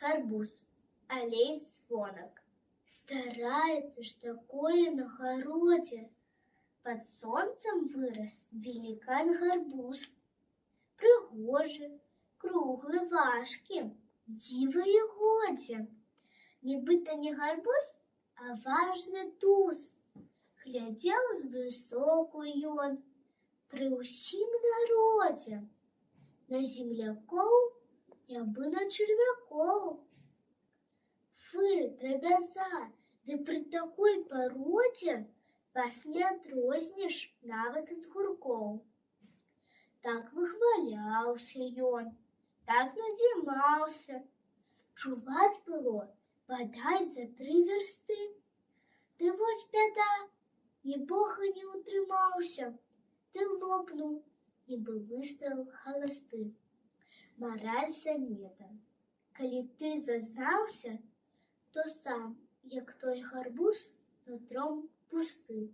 Гарбуз, алей звонок. Старается ж такое на городе. Под солнцем вырос великан-гарбуз. Пригожий, круглый, важкий, диво і годі. Нібито не гарбуз, а важный туз. Глядел звысоку ён при усім народе. На земляков, нябы на червяков. Фы, драбяза, ды при такой породе вас не адрозниш нават ад гуркоў. Так выхваляўся ён, так надзімаўся. Чуваць было, бадай за 3 версты. Ды вось бяда, нібога не утрымаўся, ды лопнуў, нібы выстрел халасты. Мараль сонета. Калі ты зазнаўся, то сам, як той гарбуз, нутром пусты.